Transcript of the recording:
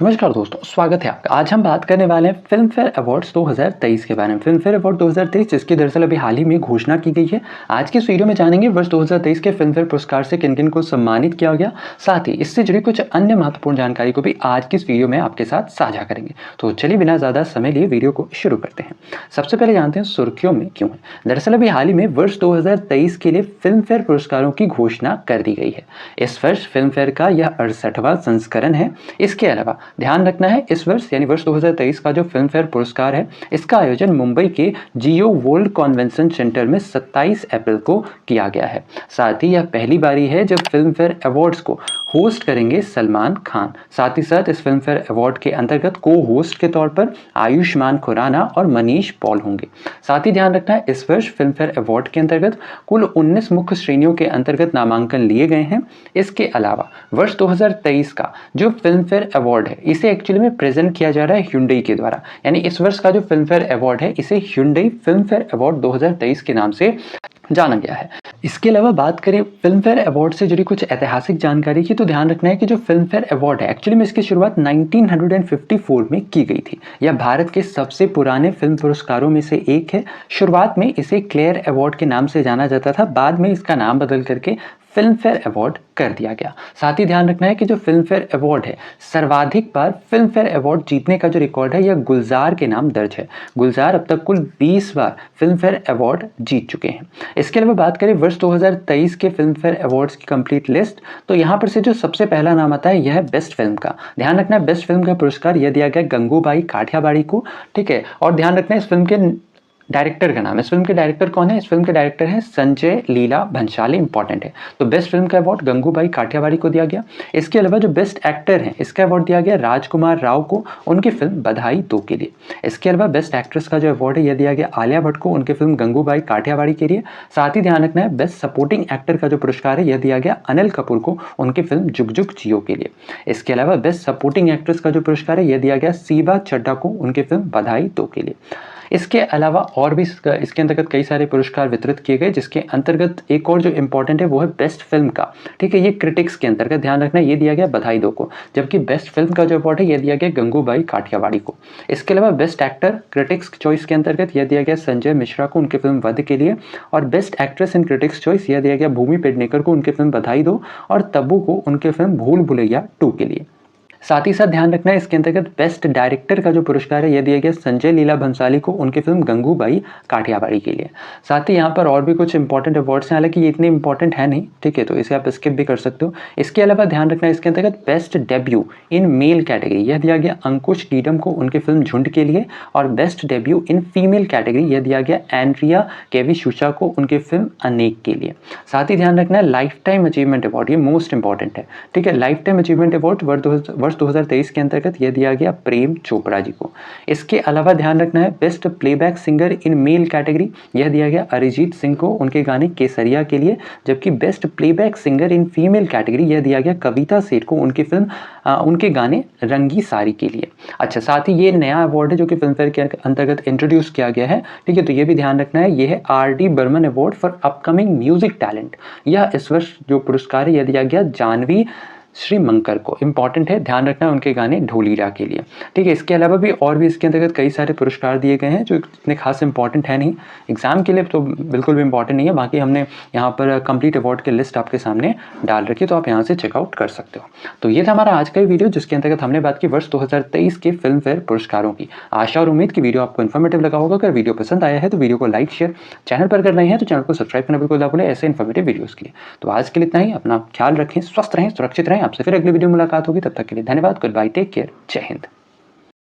नमस्कार दोस्तों, स्वागत है आपका। आज हम बात करने वाले हैं फिल्म फेयर अवार्ड्स 2023 के बारे में। फिल्म फेयर अवार्ड 2023 जिसकी दरअसल अभी हाल ही में घोषणा की गई है। आज की इस वीडियो में जानेंगे वर्ष 2023 के फिल्म फेयर पुरस्कार से किन किन को सम्मानित किया गया, साथ ही इससे जुड़ी कुछ अन्य महत्वपूर्ण जानकारी को भी आज की इस वीडियो में आपके साथ साझा करेंगे। तो चलिए बिना ज़्यादा समय लिए वीडियो को शुरू करते हैं। सबसे पहले जानते हैं सुर्खियों में क्यों है। दरअसल अभी हाल ही में वर्ष 2023 के लिए फिल्म फेयर पुरस्कारों की घोषणा कर दी गई है। इस वर्ष फिल्म फेयर का यह 68वां संस्करण है। इसके अलावा ध्यान रखना है, इस वर्ष यानी वर्ष 2023 का जो फिल्म फेयर पुरस्कार है, इसका आयोजन मुंबई के जियो वर्ल्ड कन्वेंशन सेंटर में 27 अप्रैल को किया गया है। साथ ही यह पहली बारी है जब फिल्म फेयर अवार्ड्स को होस्ट करेंगे सलमान खान। साथ ही साथ इस फिल्म फेयर अवार्ड के अंतर्गत को होस्ट के तौर पर आयुष्मान खुराना और मनीष पॉल होंगे। साथ ही ध्यान रखना है, इस वर्ष फिल्म फेयर अवार्ड के अंतर्गत कुल 19 मुख्य श्रेणियों के अंतर्गत नामांकन लिए गए हैं। इसके अलावा वर्ष 2023 का जो फिल्म फेयर अवार्ड है, इसे एक्चुअली में प्रेजेंट किया जा रहा है Hyundai के द्वारा। यानी इस वर्ष का जो फिल्म फेयर अवार्ड है, इसे Hyundai फिल्म फेयर अवार्ड 2023 के नाम से जाना गया है। इसके अलावा बात करें फिल्म फेयर अवार्ड से जुड़ी कुछ ऐतिहासिक जानकारी की, तो ध्यान रखना है कि जो फिल्म फेयर अवार्ड है, एक्चुअली में इसकी शुरुआत 1954 में की गई थी। यह भारत के सबसे पुराने फिल्म पुरस्कारों में से एक है। शुरुआत में इसे क्लेयर अवार्ड के नाम से जाना जाता था, बाद में इसका नाम बदल करके फिल्म फेयर अवार्ड कर दिया गया। साथ ही ध्यान रखना है कि जो फिल्म फेयर अवार्ड है, सर्वाधिक बार फिल्म फेयर अवार्ड जीतने का जो रिकॉर्ड है, यह गुलजार के नाम दर्ज है। गुलजार अब तक कुल 20 बार फिल्म फेयर अवार्ड जीत चुके हैं। इसके अलावा बात करें वर्ष 2023 के फिल्म फेयर अवार्ड्स की कंप्लीट लिस्ट, तो यहाँ पर से जो सबसे पहला नाम आता है, यह है बेस्ट फिल्म का। ध्यान रखना है, बेस्ट फिल्म का पुरस्कार यह दिया गया गंगूबाई काठियावाड़ी को। ठीक है, और ध्यान रखना है इस फिल्म के डायरेक्टर का नाम, इस फिल्म के डायरेक्टर कौन है? इस फिल्म के डायरेक्टर है संजय लीला भंसाली। इंपॉर्टेंट है। तो बेस्ट फिल्म का अवार्ड गंगूबाई काठियावाड़ी को दिया गया। इसके अलावा जो बेस्ट एक्टर है, इसका अवार्ड दिया गया राजकुमार राव को, उनकी फिल्म बधाई 2 के लिए। इसके अलावा बेस्ट एक्ट्रेस का जो अवार्ड है, यह दिया गया आलिया भट्ट को, उनकी फिल्म गंगूबाई काठियावाड़ी के लिए। साथ ही ध्यान रखना है, बेस्ट सपोर्टिंग एक्टर का जो पुरस्कार है, यह दिया गया अनिल कपूर को, उनकी फिल्म जुग जुग जियो के लिए। इसके अलावा बेस्ट सपोर्टिंग एक्ट्रेस का जो पुरस्कार है, यह दिया गया सीबा चड्ढा को, उनकी फिल्म बधाई 2 के लिए। इसके अलावा और भी इसके अंतर्गत कई सारे पुरस्कार वितरित किए गए, जिसके अंतर्गत एक और जो इम्पोर्टेंट है वो है बेस्ट फिल्म का। ठीक है, ये क्रिटिक्स के अंतर्गत ध्यान रखना, ये दिया गया बधाई 2 को, जबकि बेस्ट फिल्म का जो अवार्ड है, यह दिया गया गंगूबाई काठियावाड़ी को। इसके अलावा बेस्ट एक्टर क्रिटिक्स चॉइस के अंतर्गत यह दिया गया संजय मिश्रा को, उनकी फिल्म वध के लिए। और best actress in critics choice यह दिया गया भूमि पेडनेकर को, उनकी फिल्म बधाई 2, और तब्बू को, उनकी फिल्म भूल भुलैया 2 के लिए। साथ ही साथ ध्यान रखना है, इसके अंतर्गत बेस्ट डायरेक्टर का जो पुरस्कार है, यह दिया गया संजय लीला भंसाली को, उनकी फिल्म गंगूबाई काठियावाड़ी के लिए। साथ ही यहाँ पर और भी कुछ इंपॉर्टेंट अवार्ड्स हैं, हालांकि ये इतने इंपॉर्टेंट है नहीं। ठीक है, तो इसे आप स्किप भी कर सकते हो। इसके अलावा ध्यान रखना है, इसके अंतर्गत best debut in male category यह दिया गया अंकुश कीडम को, उनकी फिल्म झुंड के लिए। और best debut in female category यह दिया गया एंड्रिया केविशुशा को, उनकी फिल्म अनेक के लिए। साथ ही ध्यान रखना है, लाइफ टाइम अचीवमेंट अवार्ड, ये मोस्ट इंपॉर्टेंट है। ठीक है, लाइफ टाइम अचीवमेंट अवार्ड वर्ष 2023 के अंतर्गत यह दिया गया प्रेम चोपड़ा जी को। इसके अलावा ध्यान रखना है, best playback singer in male category यह दिया गया अरिजीत सिंह को, उनके गाने केसरिया के लिए। जबकि best playback singer in female category यह दिया गया कविता सेठ को, उनकी फिल्म उनके गाने रंगी सारी के लिए। अच्छा, साथ ही ये नया अवार्ड है जो कि फिल्म फेयर के अंतर्गत इंट्रोड्यूस किया गया है। ठीक है, तो ये भी ध्यान रखना है, ये है RD Burman award for upcoming music talent. यह इस वर्ष जो पुरस्कार है, यह दिया गया जानवी श्रीमंकर को। इंपॉर्टेंट है, ध्यान रखना है उनके गाने ढोलीरा के लिए। ठीक है, इसके अलावा भी और भी इसके अंतर्गत कई सारे पुरस्कार दिए गए हैं जो इतने खास इंपॉर्टेंट है नहीं, एग्जाम के लिए तो बिल्कुल भी इंपॉर्टेंट नहीं है। बाकी हमने यहाँ पर कंप्लीट अवार्ड की लिस्ट आपके सामने डाल रखी है, तो आप यहाँ से चेकआउट कर सकते हो। तो ये था हमारा आज का वीडियो, जिसके अंतर्गत हमने बात की वर्ष 2023 के फिल्म फेयर पुरस्कारों की। आशा और उम्मीद की वीडियो आपको इन्फॉर्मेटिव लगा होगा। अगर वीडियो पसंद आया है तो वीडियो को लाइक शेयर, चैनल पर कर रहे हैं तो चैनल को सब्सक्राइब करना बिल्कुल ना भूलें ऐसे इन्फॉर्मेटिव वीडियोज़ के लिए। तो आज के लिए इतना ही, अपना ख्याल रखें, स्वस्थ रहें, सुरक्षित रहें। आपसे फिर अगली वीडियो मुलाकात होगी, तब तक के लिए धन्यवाद, गुड बाय, टेक केयर, जय हिंद।